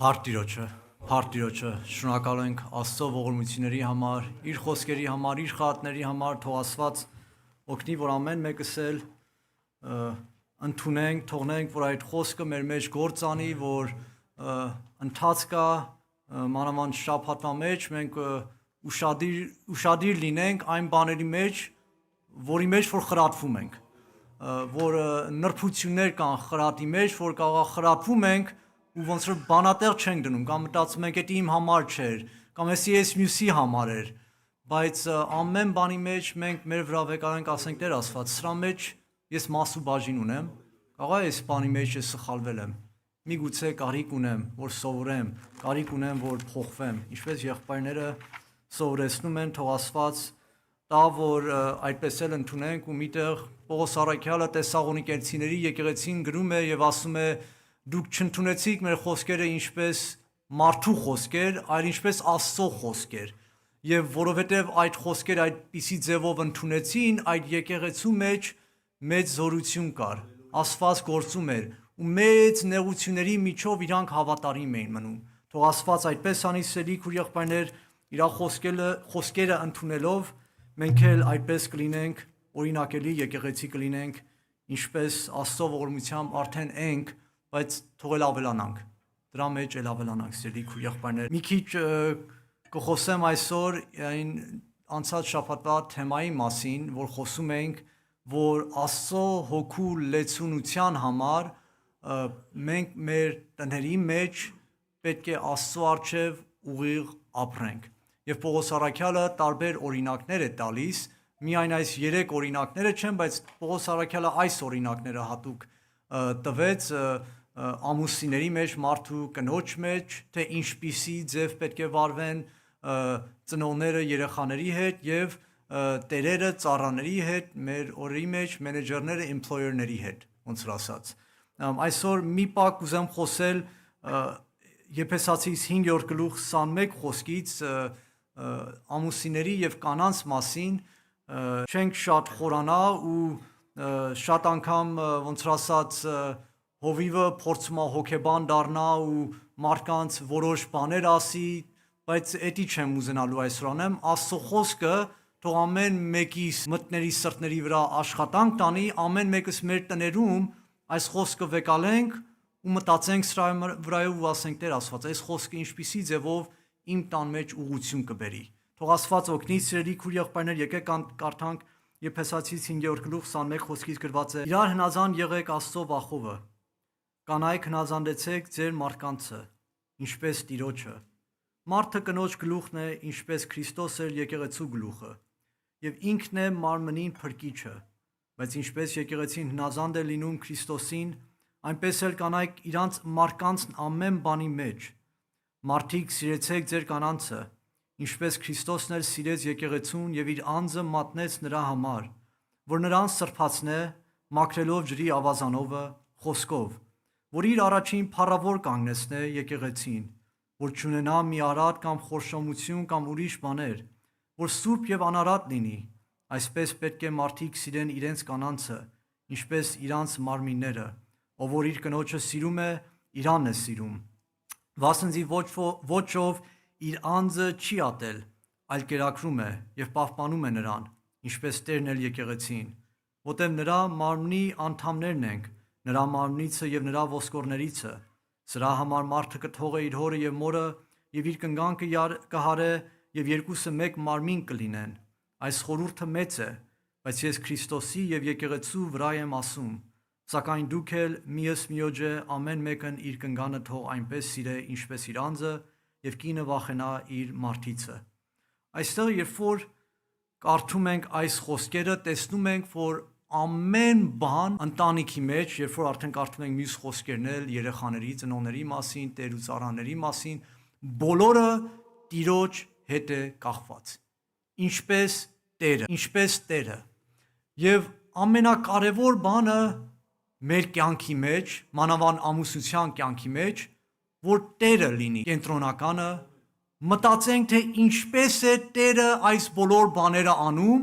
Փարտիրոջը, շնորհակալ ենք Աստծո ողորմությունների համար, իր խոսքերի համար, իր խաթների համար, թող Աստված օգնի, որ ամեն մեկս էլ ընդունենք, թողնենք, որ այդ խոսքը մեր մեջ գործ անի, որ ընթաց կա, մանավանդ շաբաթվա մեջ մենք ուշադիր լինենք այն բաների մեջ, որի մեջ որ խրատվում ենք, որ նրբություններ կան խրատի մեջ, որ կարող խրատվում ենք ու ոնց որ բանատեղ չենք դնում, կամ մտածում ենք դա իմ համար չէր, կամ էս մյուսի համար էր, բայց ամեն բանի մեջ մենք մեր վրա վեկարանք ասենք Տեր Աստված, սրա մեջ ես մասու բաժին ունեմ, կարող է այս բանի մեջ ես սխալվել եմ, միգուցե կարիք ունեմ, որ սովորեմ, կարիք ունեմ, որ փոխվեմ, ինչպես եղբայրները սովորեցնում են, թող Աստված տա, որ այդպես էլ ընդունենք ու միտեղ Պողոս առաքյալը Թեսաղոնիկեցիների եկեղեցին գրում է եւ ասում է դուք չընդունեցիք մեր խոսքերը ինչպես մարդու խոսքեր, այլ ինչպես Աստծո խոսքեր, եւ որովհետեւ այդ խոսքերը այդպիսի ձևով ընդունեցին, այդ եկեղեցու մեջ մեծ զորություն կար, Աստված գործում էր ու մեծ նեղությունների միջով իրանք հավատարիմ էին մնում։ Թող Աստված այդպես անի սիրելի քույր եղբայրներ, իր խոսքերը ընդունելով մենք էլ այդպես կլինենք, օրինակելի եկեղեցի կլինենք, ինչպես Աստծո ողորմությամբ արդեն ենք, բայց թող էլ ավելանանք, դրա մեջ էլ ավելանանք, սիրելի քույր եղբայրներ։ Մի քիչ կխոսեմ այսօր այն անցած շաբաթվա թեմայի մասին, որ խոսում ենք, որ Աստծո հոգու լեցունության համար մենք մեր տների մեջ պետք է Աստծո առջև ուղիղ ապրենք։ Եվ Պողոս առաքյալը տարբեր օրինակներ է տալիս, միայն այս 3 օրինակները չեն, բայց Պողոս առաքյալը այս օրինակները հատուկ տվեց ամուսինների մեջ, մարդու կնոջ մեջ, թե ինչպիսի ձև պետք է վարվեն ծնողները երեխաների հետ եւ տերերը ծառաների հետ, մեր օրերի մեջ մենեջերները employer-ների հետ, ոնց որ ասած։ Այսօր մի պակ ուզեմ խոսել Եփեսացիս 5-րդ գլուխ 21 խոսքից ամուսինների եւ կանանց մասին չենք շատ խորանա ու շատ անգամ ոնց որ ասած հովիվը փորձում է հոգեբան դառնա ու մարդկանց որոշ բաներ ասի, բայց էդի չեմ ուզենալու այսօր անեմ, Աստծո խոսքը թող ամեն մեկիս մտների սրտների վրա աշխատանք տանի, ամեն մեկս մեր տներում այս խոսքը վեկալենք ու մտածենք սրա վրայով ու ասենք Տեր Աստված, այս խոսքը ինչպիսի ձևով իմ տան մեջ ուղղություն կբերի։ Թող Աստված օգնի, սիրելի քույր եղբայրներ, եկեք կարդանք Եփեսացիս 5-րդ գլուխ 21 խոսքից գրված է. Իրար հնազանդ եղեք Աստծո վախովը, կանայք հնազանդեցեք ձեր մարդկանցը, ինչպես Տիրոջը։ Մարդը կնոջ գլուխն է, ինչպես Քրիստոս էր եկեղեցու գլուխը, եւ ինքն է մարմնին փրկիչը, բայց ինչպես եկեղեցին հնազանդ է լինում Քրիստոսին, այնպես էլ կանայք իրանց մարկանցն ամեն բանի մեջ։ Մարդիկ սիրեցեք ձեր կանանցը, ինչպես Քրիստոսն էլ սիրեց եկեղեցուն եւ իր անձը մատնեց նրա համար, որ նրան սրբացնե, մաքրելով ջրի ավազանովը, խոսքով, որ իր առաջին փառավոր կանգնեցնե եկեղեցին, որ չունենա մի արատ կամ խորշոմություն կամ ուրիշ բաներ, որ սուրբ եւ անարատ լինի, այսպես պետք է մարդիկ սիրեն իրենց կանանցը, ինչպես իրանց մարմինները, ով որ իր կնոջը սիրում է, իրանն է սիրում։ Վասնզի ոչ ով իր անձը չի ատել, այլ կերակրում է եւ պահպանում է նրան, ինչպես Տերն էլ եկեղեցին, որտեղ նրա մարմնի անդամներն ենք, նրա մարմնիցը եւ նրա ոսկորներիցը։ Սրա համար մարդը կթողե իր հորը եւ մորը եւ իր կնգանքը կհարե եւ երկուսը մեկ մարմին կլինեն։ Այս խորհուրդը մեծ է, բայց ես Քրիստոսի եւ եկեղեցու վրա եմ ասում, սակայն դուք էլ միես միոջը ամեն մեկն իր կնգանը թող այնպես սիրե, ինչպես իր անձը եւ կինը վախենա իր մարդիցը։ Այստեղ երբ որ կարդում ենք այս խոսքերը, տեսնում ենք, որ ամեն բան ընտանիքի մեջ, երբ որ արդեն կարդում ենք մյուս խոսքերն էլ երեխաների, ծնողների մասին, տեր ու ծառաների մասին, բոլորը Տիրոջ հետ է կախված։ Ինչպես Տերը։ Եվ ամենակարևոր բանը մեր կյանքի մեջ, մանավանդ ամուսնության կյանքի մեջ, որ Տերը լինի կենտրոնականը, մտածենք, թե ինչպես է Տերը այս բոլոր բաները անում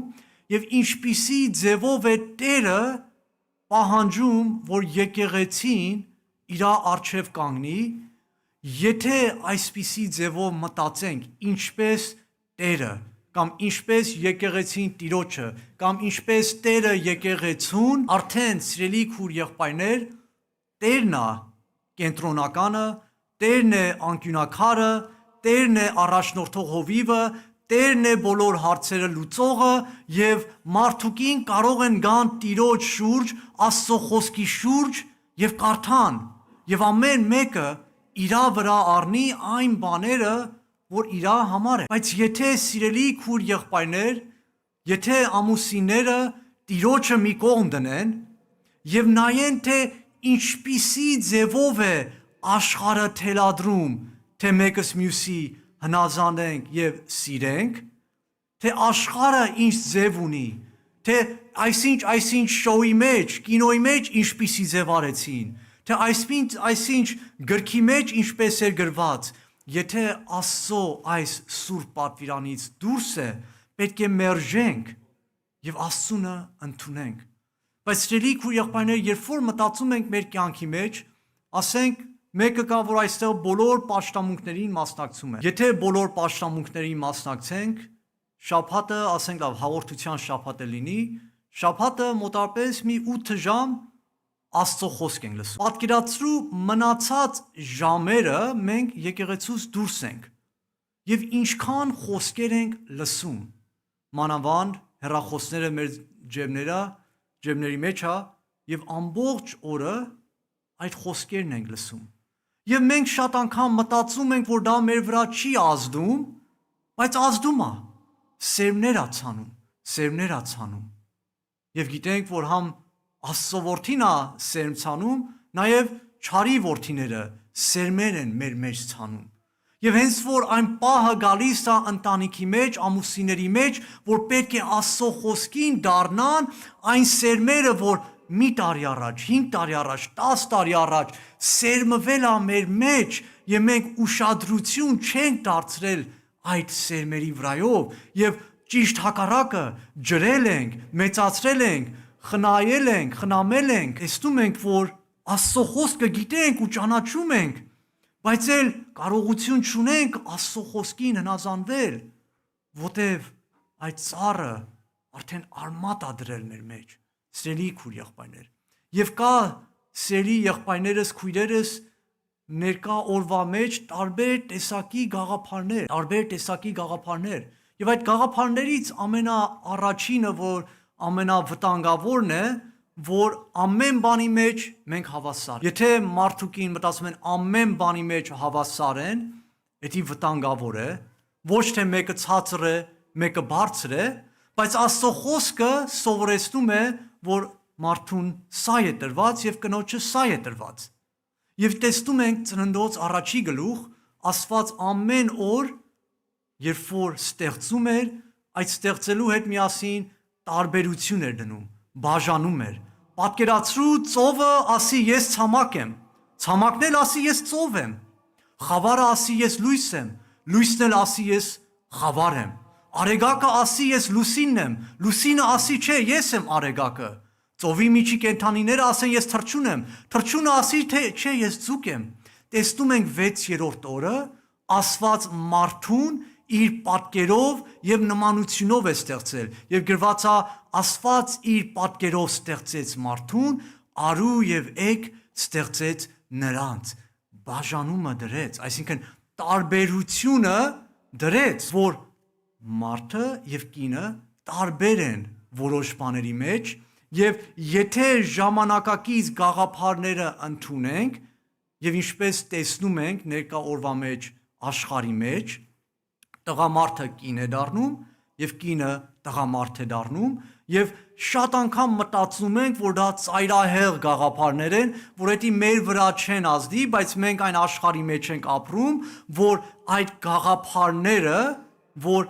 եւ ինչպիսի ձևով է Տերը պահանջում, որ եկեղեցին իր առջև կանգնի Եթե այսպիսի ձևով մտածենք, ինչպես Տերը կամ ինչպես եկեղեցին Տիրոջը կամ ինչպես Տերը եկեղեցուն, արդեն սիրելի քուր եղբայրներ, Տերն է կենտրոնականը, Տերն է անկյունակարը, Տերն է առաջնորդող հովիվը, Տերն է բոլոր հարցերը լուծողը եւ մարդուկին կարող են գան Տիրոջ շուրջ, Աստծո խոսքի շուրջ եւ կարդան եւ ամեն մեկը իրա վրա առնի այն բաները, որ իրա համար է։ Բայց եթե սիրելի քուր եղբայրներ, եթե ամուսինները Տիրոջը մի կողմ դնեն եւ նայեն թե ինչպիսի ձևով է աշխարհը թելադրում, թե մեկս մյուսի հնազանդենք եւ սիրենք, թե աշխարհը ինչ ձև ունի, թե այսինչ շոուի մեջ, կինոյի մեջ ինչպիսի ձև արեցին, թե այսինչ գրքի մեջ ինչպես էր գրված, եթե Աստծո այս սուրբ պատվիրանից դուրս է, պետք է մերժենք եւ Աստծունը ընդունենք։ Բայց սիրելի քույր եղբայրներ, երբ որ մտածում ենք մեր կյանքի մեջ, ասենք մեկը կա, որ այստեղ բոլոր պաշտամունքներին մասնակցում է։ Եթե բոլոր պաշտամունքներին մասնակցենք, շաբաթը, ասենք լավ, հաղորդության շաբաթը լինի, շաբաթը մոտավորապես մի 8 ժամ Աստծո խոսք ենք լսում։ Պատկերացրու մնացած ժամերը մենք եկեղեցուց դուրս ենք եւ ինչքան խոսքեր ենք լսում։ Մանավանդ հեռախոսները մեր ջեբների մեջ է եւ ամբողջ օրը այդ խոսքերն ենք լսում։ Եվ մենք շատ անգամ մտածում ենք, որ դա մեր վրա չի ազդում, բայց ազդում է։ Սերմներ է ցանում։ Եվ գիտենք, որ համ Աստծո որդին է սերմ ցանում, նաև չարի որդիները սերմեր են մեր մեջ ցանում։ Եվ հենց որ այն պահը գալիս է ընտանիքի մեջ, ամուսինների մեջ, որ պետք է Աստծո խոսքին դառնան, այն սերմերը, որ մի տարի առաջ, 5 տարի առաջ, 10 տարի առաջ սերմվել է մեր մեջ եւ մենք ուշադրություն չենք դարձրել այդ սերմերի վրայով եւ ճիշտ հակառակը ջրել ենք, մեծացրել ենք, խնայել ենք, խնամել ենք, տեսնում ենք, որ Աստծո խոսքը գիտենք ու ճանաչում ենք, բայց էլ կարողություն չունենք Աստծո խոսքին հնազանդվել, որտեվ այդ ծառը արդեն արմատ է դրել մեր մեջ, սիրելի քույր եղբայրներ։ Եվ կա սիրելի եղբայրներս, քույրերս ներկա օրվա մեջ տարբեր տեսակի գաղափարներ, եւ այդ գաղափարներից ամենաառաջինը, որ ամենավտանգավորն է, որ ամեն բանի մեջ մենք հավասար։ Եթե մարդուկին մտածում են ամեն բանի մեջ հավասար են, դա վտանգավոր է, ոչ թե մեկը ցածր է, մեկը բարձր է, բայց Աստծո խոսքը սովորեցնում է, որ մարդուն սա է տրված եւ կնոջը սա է տրված։ Եվ տեսնում ենք Ծննդոց առաջի գլուխ, Աստված ամեն օր, երբ որ ստեղծում էր, այդ ստեղծելու հետ միասին տարբերություն էր դնում, բաժանում էր։ Պատկերացրու ծովը ասի ես ցամաք եմ, ցամաքն էլ ասի ես ծով եմ, խավարը ասի ես լույս եմ, լույսն էլ ասի ես խավար եմ, արեգակը ասի ես լուսինն եմ, լուսինը ասի չէ ես եմ արեգակը, ծովի միջի կենդանիները ասեն ես թռչուն եմ, թռչունը ասի թե չէ ես ձուկ եմ։ Տեսնում ենք 6-րդ օրը Աստված մարդուն իր պատկերով եւ նմանությունով է ստեղծել եւ գրված է Աստված իր պատկերով ստեղծեց մարդուն, արու եւ էգ ստեղծեց նրանց, բաժանումը դրեց, այսինքն տարբերությունը դրեց, որ մարդը եւ կինը տարբեր են որոշ բաների մեջ եւ եթե ժամանակակից գաղափարները ընդունենք եւ ինչպես տեսնում ենք ներկա օրվա մեջ աշխարհի մեջ տղամարդը կին է դառնում եւ կինը տղամարդ է դառնում եւ շատ անգամ մտածում ենք, որ դա ծայրահեղ գաղափարներ են, որ դա մեր վրա չեն ազդի, բայց մենք այն աշխարհի մեջ ենք ապրում, որ այդ գաղափարները, որ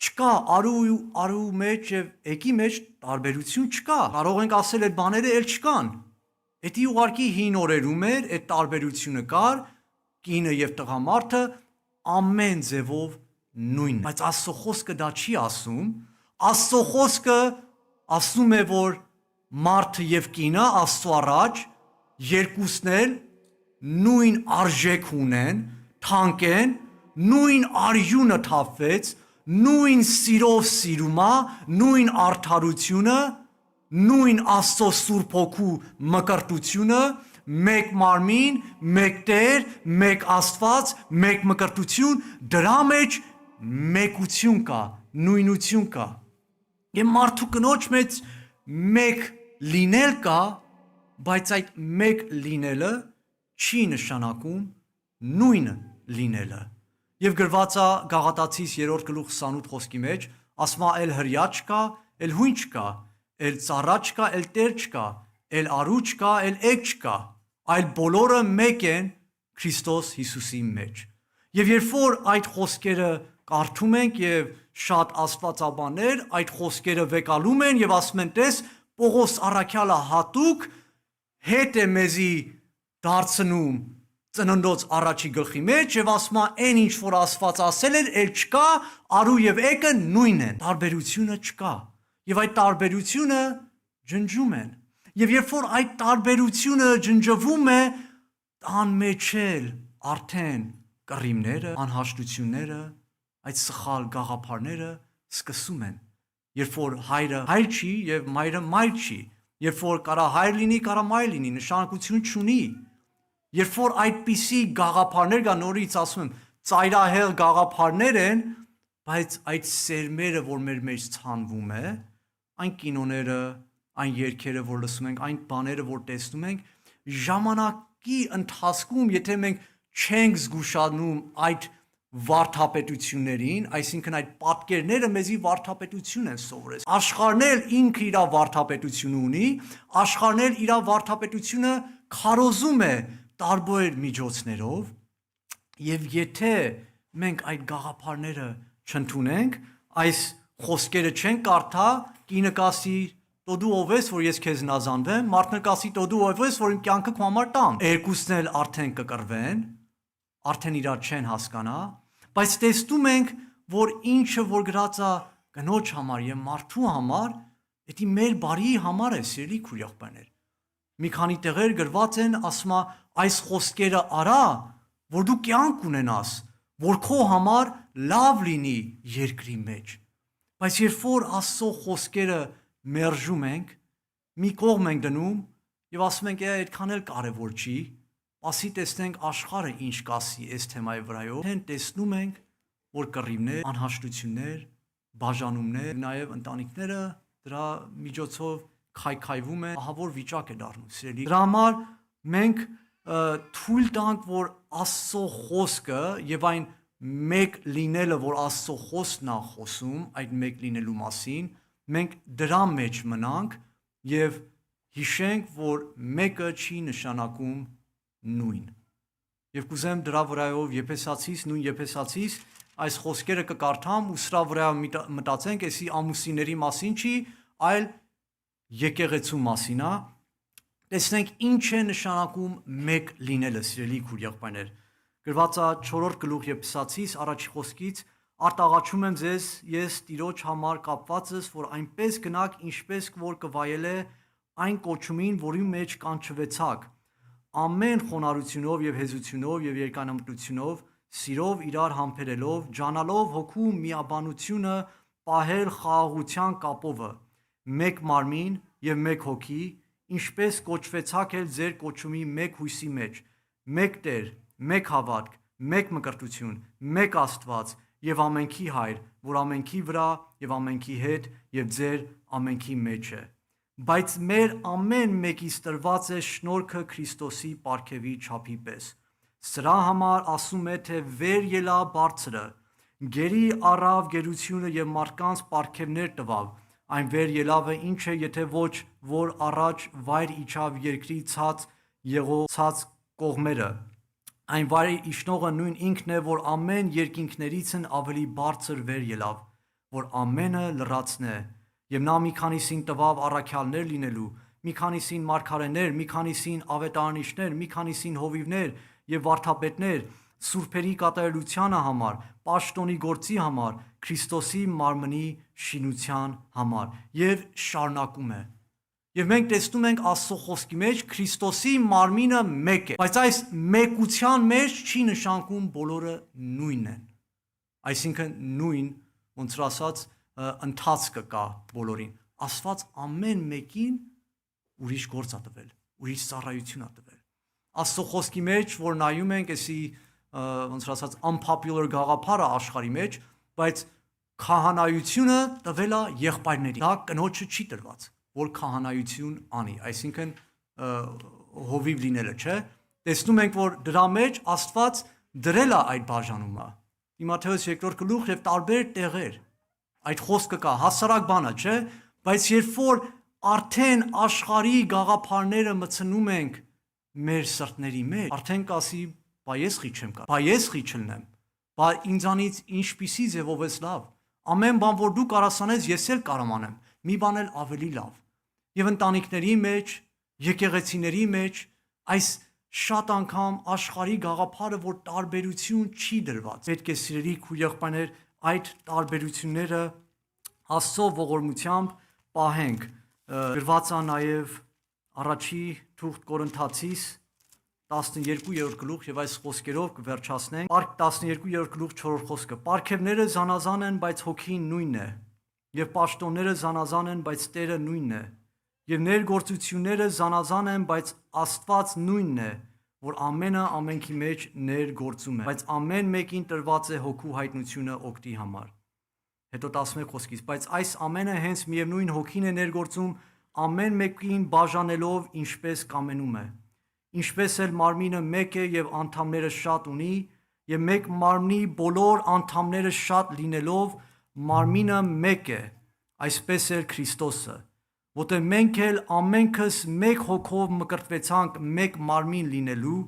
չկա արու մեջ եւ էգի մեջ տարբերություն չկա։ Կարող ենք ասել այդ բաները էլ չկան։ Դա ուղղակի հին օրերում էր, այդ տարբերությունը կար, կինը եւ տղամարդը ամեն ձևով նույնն է։ Բայց Աստծո խոսքը դա չի ասում։ Աստծո խոսքը ասում է, որ մարդը եւ կինը Աստծո առաջ երկուսն էլ նույն արժեք ունեն, թանկ են, նույն արյունը թափվեց, նույն սիրով սիրումա, նույն արդարությունը, նույն Աստծո Սուրբ Հոգու մկրտությունը, մեկ մարմին, մեկ Տեր, մեկ Աստված, մեկ մկրտություն, դրա մեջ մեկություն կա, նույնություն կա։ Եվ մարդու կնոջ մեջ մեկ լինել կա, բայց այդ մեկ լինելը չի նշանակում նույն լինելը։ Եվ գրված է Գաղատացիս 3:28 խոսքի մեջ, ասма էլ հրյա չկա, էլ հույն չկա, էլ ծառա չկա, էլ տեր չկա, էլ արու չկա, էլ էգ չկա, այլ բոլորը մեկ են Քրիստոս Հիսուսի մեջ։ Եվ երբ որ այդ խոսքերը կարդում ենք եւ շատ աստվածաբաններ այդ խոսքերը վեկալում են եւ ասում են, տես Պողոս առաքյալը հատուկ հետ է մեզի դարձնում ծննդոց առաջի գլխի մեջ եւ ասում է այն ինչ որ Աստված ասել էր, էլ չկա, արու եւ էգը նույնն են, տարբերությունը չկա։ Եվ այդ տարբերությունը ջնջում են։ Եվ երբ որ այդ տարբերությունը ջնջվում է, տան մեջ էլ արդեն կռիվները, անհաշտությունները, այդ սխալ գաղափարները սկսում են։ Երբ որ հայրը հայր չի եւ մայրը մայր չի, երբ որ կարա հայր լինի, կարա մայր լինի, նշանակություն չունի։ Երբ որ այդպիսի գաղափարներ կա, նորից ասում եմ, ծայրահեղ գաղափարներ են, բայց այդ սերմերը, որ մեր մեջ ցանվում է, այն կինոները, այն երգերը, որ լսում ենք, այն բաները, որ տեսնում ենք, ժամանակի ընթացքում, եթե մենք չենք զգուշանում այդ վարդապետություններին, այսինքն այդ պատկերները մեզի վարդապետություն են սովորել։ Աշխարհն էլ ինքը իր վարդապետությունը ունի, աշխարհն էլ իր վարդապետությունը քարոզում է տարբեր միջոցներով, եւ եթե մենք այդ գաղափարները չընդունենք, այս խոսքերը չենք կարդա, կինը կասի «Տո դու ով ես, որ ես քեզ նազանվեմ», մարդը կասի «Տո դու ով ես, որ իմ կյանքը քո համար տամ»։ Երկուսն էլ արդեն կկռվեն, արդեն իրար չեն հասկանա, բայց տեսնում ենք, որ ինչը որ գրած է կնոջ համար եւ մարդու համար, դա մեր բարի համար է, սիրելի քույր-եղբայրներ։ Մի քանի տեղեր գրված են, ասում է այս խոսքերը արա, որ դու կյանք ունենաս, որ քո համար լավ լինի երկրի մեջ։ Բայց երբ որ Աստծո խոսքերը մերժում ենք, մի կողմ ենք դնում եւ ասում ենք, այդքան էլ կարեւոր չի, ասի տեսնենք աշխարհը ինչ կասի այս թեմայի վրայով, դեն տեսնում ենք, որ կռիվներ, անհաշտություններ, բաժանումներ, նաեւ ընտանիքները դրա միջոցով քայքայվում են, ահավոր վիճակ է դառնում, սիրելի։ Դրա համար մենք թույլ տանք, որ Աստծո խոսքը եւ այն մեկ լինելը, որ Աստծո խոսքն է խոսում, այդ մեկ լինելու մասին, մենք դրա մեջ մնանք եւ հիշենք, որ մեկը չի նշանակում նույն։ Եվ կուզեմ դրա վրայով Եփեսացիս, նույն Եփեսացիս այս խոսքերը կկարդամ ու սրա վրա մտածենք, էսի ամուսինների մասին չի, այլ եկեղեցու մասին է։ Տեսնենք ինչ է նշանակում մեկ լինելը, սիրելի քույր-եղբայրներ։ Գրված է 4-րդ գլուխ Եփեսացիս առաջի խոսքից. «Արտաղաչում եմ ձեզ, ես Տիրոջ համար կապվածս, որ այնպես գնաք, ինչպես որ կվայել է այն կոչումին, որի մեջ կանչվեցաք, ամեն խոնարհությունով եւ հեզությունով եւ երկարամտությունով, սիրով իրար համբերելով, ջանալով հոգու միաբանությունը, պահել խաղաղության կապովը, մեկ մարմին եւ մեկ հոգի, ինչպես կոչվեցաք էլ ձեր կոչումի մեկ հույսի մեջ, մեկ Տեր, մեկ հավատք, մեկ մկրտություն, մեկ Աստված եւ ամենքի Հայր, որ ամենքի վրա եւ ամենքի հետ եւ ձեր ամենքի մեջ է։ Բայց մեր ամեն մեկից տրված է շնորհքը Քրիստոսի պարգևի չափի պես։ Սրա համար ասում է, թե վեր ելա բարձրը, գերի առավ գերությունը եւ մարդկանց պարգևներ տվավ, այն վեր ելավը ինչ է, եթե ոչ որ առաջ վայր իջավ երկրի ցած եղոցած կողմերը, այն վայր իջնողը նույն ինքն է, որ ամեն երկինքներիցն ավելի բարձր վեր ելավ, որ ամենը լրացնե, եւ նա մի քանիսին տվավ առաքյալներ լինելու, մի քանիսին մարգարեներ, մի քանիսին ավետարանիչներ, մի քանիսին հովիվներ եւ վարդապետներ, սուրբերի կատարելությանը համար, պաշտոնի գործի համար, Քրիստոսի մարմնի շինության համար, եւ շարունակում է։ Եվ մենք տեսնում ենք Աստծո խոսքի մեջ Քրիստոսի մարմինը մեկ է, բայց այս մեկության մեջ չի նշանակում բոլորը նույնն են։ Այսինքն նույն, ոնց որ ասած, ընթացքը կա բոլորին։ Աստված ամեն մեկին ուրիշ գործ է տվել, ուրիշ ծառայություն է տվել։ Աստծո խոսքի մեջ, որ նայում ենք, էսի ոնց որ ասած unpopular գաղափարը աշխարհի մեջ, բայց քահանայությունը տվել է եղբայրներին։ Դա կնոջը չի տրված, որ քահանայություն անի, այսինքն հովիվ լինելը, չէ։ Տեսնում ենք, որ դրա մեջ Աստված դրել է այդ բաժանումը։ Տիմոթեոս 2-րդ գլուխ եւ տարբեր տեղեր այդ խոսքը կա, հասարակ բան է, չէ, բայց երբ որ արդեն աշխարհի գաղափարները մտցնում ենք մեր սրտների մեջ, արդեն կասի, բա ես խի չեմ կարող, բա ես խի չլնեմ, բա ինձանից ինչպիսի ձևով ես լավ, ամեն բան որ դու կարաս անես, ես էլ կարող անեմ, մի բան էլ ավելի լավ։ Եվ ընտանիքների մեջ, եկեղեցիների մեջ այս շատ անգամ աշխարհի գաղափարը, որ տարբերություն չի դրված։ Պետք է սիրելի քույր եղբայրներ այդ տարբերությունները Աստծո ողորմությամբ պահենք։ Գրված է նաև առաջի թուղթ Կորինթացիս 12-րդ գլուխ եւ այս խոսքերով կվերջացնենք։ Պարկ 12-րդ գլուխ 4-րդ խոսքը։ Պարքևները զանազան են, բայց հոգին նույնն է, եւ պաշտոնները զանազան են, բայց Տերը նույնն է, եւ ներգործությունները զանազան են, բայց Աստված նույնն է, որ ամենը ամենքի մեջ ներգործում է, բայց ամեն մեկին տրված է հոգու հայտնությունը օգտի համար։ Հետո 11 խոսքից, բայց այս ամենը հենց միևնույն հոգին է ներգործում, ամեն մեկին բաժանելով ինչպես կամենում է։ Ինչպես էլ մարմինը մեկ է եւ անդամները շատ ունի, եւ մեկ մարմնի բոլոր անդամները շատ լինելով մարմինը մեկ է, այսպես էլ Քրիստոսը, որտեղ մենք էլ ամենքս մեկ հոգով մկրտվեցանք մեկ մարմին լինելու,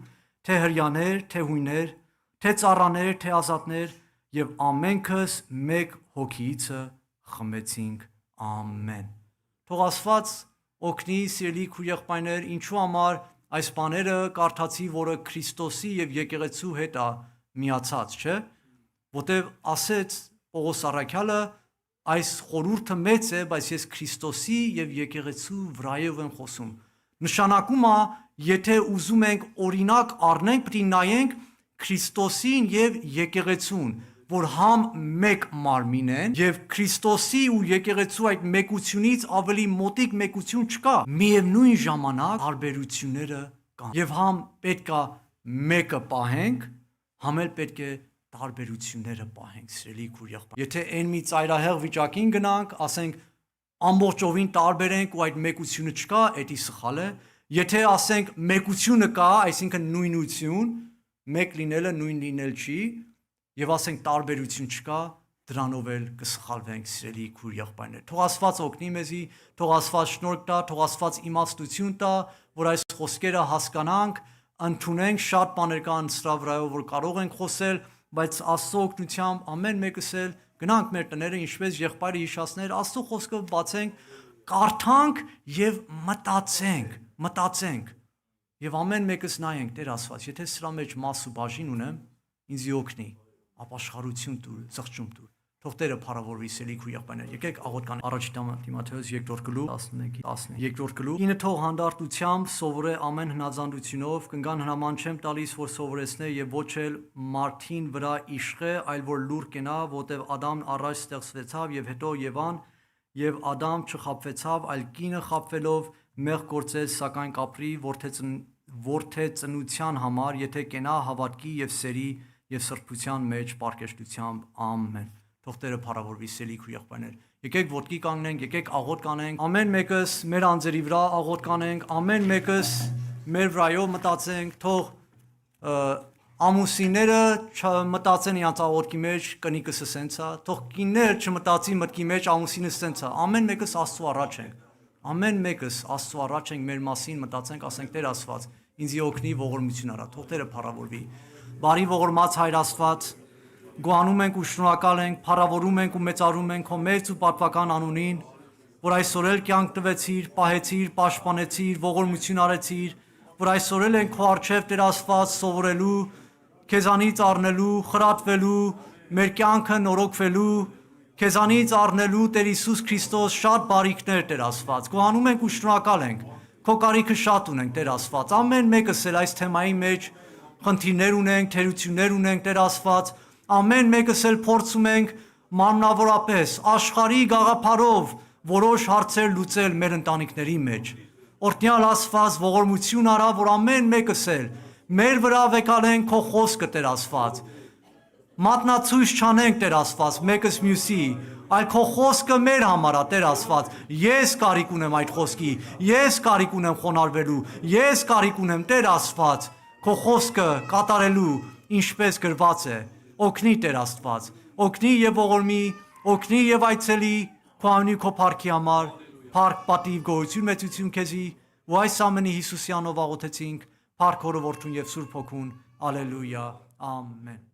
թե հրյաներ, թե հույներ, թե ծառաներ, թե ազատներ, եւ ամենքս մեկ հոգիիցը խմեցինք։ Ամեն։ Թող Աստված օգնի սիրելի քույր եղբայրներ, ինչու համար այս բաները կարդացի, որը Քրիստոսի եւ եկեղեցու հետ է միացած, չէ՞, որտեղ ասեց Պողոս առաքյալը, այս խորհուրդը մեծ է, բայց ես Քրիստոսի եւ եկեղեցու վրայով եմ խոսում։ Նշանակում է, եթե ուզում ենք օրինակ առնենք, պետք է նայենք Քրիստոսին եւ եկեղեցուն, որ համ մեկ մարմին են եւ Քրիստոսի ու եկեղեցու այդ մեկությունից ավելի մոտիկ մեկություն չկա։ Միևնույն ժամանակ տարբերությունները կան։ Եվ համ պետքա մեկը պահենք, համ էլ պետք է տարբերությունները պահենք, սիրելի քույր եղբայր։ Եթե այն մի ծայրահեղ վիճակին գնանք, ասենք ամբողջովին տարբերենք ու այդ մեկությունը չկա, դա սխալ է։ Եթե ասենք մեկությունը կա, այսինքն նույնություն, մեկ լինելը նույն լինել չի, եւ ասենք տարբերություն չկա, դրանով էլ կսխալվենք, սիրելի քույր եղբայրներ։ Թող Աստված օգնի մեզի, թող Աստված շնորհ տա, թող Աստված իմաստություն տա, որ այս խոսքերը հասկանանք, ընդունենք, շատ բաներ կան սրա վրայով, որ կարող ենք խոսել, բայց Աստծո օգնությամբ ամեն մեկս էլ գնանք մեր տները, ինչպես եղբայրը հիշացներ, Աստծո խոսքը բացենք, կարդանք եւ մտածենք։ Եվ ամեն մեկս նայենք, Տեր Աստված, եթե սրա մեջ մաս ու բաժին ունեմ, ինձ օգնի, ապաշխարություն տուր, զղջում տուր։ Թող Տերը փառավորվի, սիրելի քույր եղբայրներ։ Եկեք աղոթքան առաջ Տիմոթեոս 2-րդ գլուխ 11-10 2-րդ գլուխ։ Ինը թող հանդարտությամբ սովորե ամեն հնազանդությունով, կնգան հնաման չեմ տալիս, որ սովորեցնե եւ ոչ էլ մարդին վրա իշխե, այլ որ լուր կենա, որտեւ Ադամն առաջ ստեղծվեցավ եւ հետո Եվան, եւ Ադամ չխաբվեցավ, այլ կինը խաբվելով մեղ գործեց, սակայն կապրի որդե ծնության համար, եթե կենա հավատքի եւ սերի եւ սրբության մեջ պարկեշտությամբ։ Ամեն։ Թող Տերը փառավորվի, սիրելի քույր եղբայրներ։ Եկեք ոտքի կանգնենք, եկեք աղոթք կանենք, ամեն մեկս մեր անձերի վրա աղոթք կանենք, ամեն մեկս մեր վրայով մտածենք, թող ամուսինները չմտածեն իրանց աղոթքի մեջ, կնիկս սենց է, թող կիններ չմտածի մտքի մեջ, ամուսինս սենց է, ամեն մեկս Աստծո առաջ ենք, ամեն մեկս Աստծո առաջ ենք, մեր մասին մտածենք, ասենք Տեր Աստված, ինձ օգնի ողորմություն արա, թող Տերը փառավորվի։ Բարի ողորմած Հայր Աստված, գոհանում ենք ու շնորհակալ ենք, փառավորում ենք ու մեծարում ենք քո մեծ ու պատվական անունին, որ այսօր էլ կյանք տվեցիր, պահեցիր, պաշտպանեցիր, ողորմություն արեցիր, որ այսօր էլ ենք քո առջև Տեր Աստված սովորելու, քեզանից առնելու, խրատվելու, մեր կյանքը նորոգվելու, Քեզանից առնելու Տեր Հիսուս Քրիստոս շատ բարիքներ Տեր Աստված։ Գոհանում ենք ու շնորհակալ ենք։ Քո կարիքը շատ ունենք Տեր Աստված։ Ամեն մեկս էլ այս թեմայի մեջ խնդիրներ ունենք, թերություններ ունենք Տեր Աստված։ Ամեն մեկս էլ փորձում ենք մանրավորապես աշխարհի գաղափարով որոշ հարցեր լուծել մեր ընտանիքների մեջ։ Օրհնյալ Աստված ողորմություն արա, որ ամեն մեկս էլ մեր վրա վեկալենք քո խոսքը Տեր Աստված։ Մատնացույց չանենք Տեր Աստված մեկս մյուսի, այլ քո խոսքը մեր համար է Տեր Աստված։ Ես կարիք ունեմ այդ խոսքի, ես կարիք ունեմ խոնարհվելու, ես կարիք ունեմ Տեր Աստված քո խոսքը կատարելու, ինչպես գրված է։ Օգնի Տեր Աստված, օգնի եւ ողորմի, օգնի եւ այցելի քո անունի քո փառքի համար, փառք պատիվ գոհություն մեծություն քեզի, ու այս ամենի Հիսուսյանով աղոթեցինք, փառք Հորը Որդուն եւ Սուրբ Հոգուն, ալելույա, ամեն։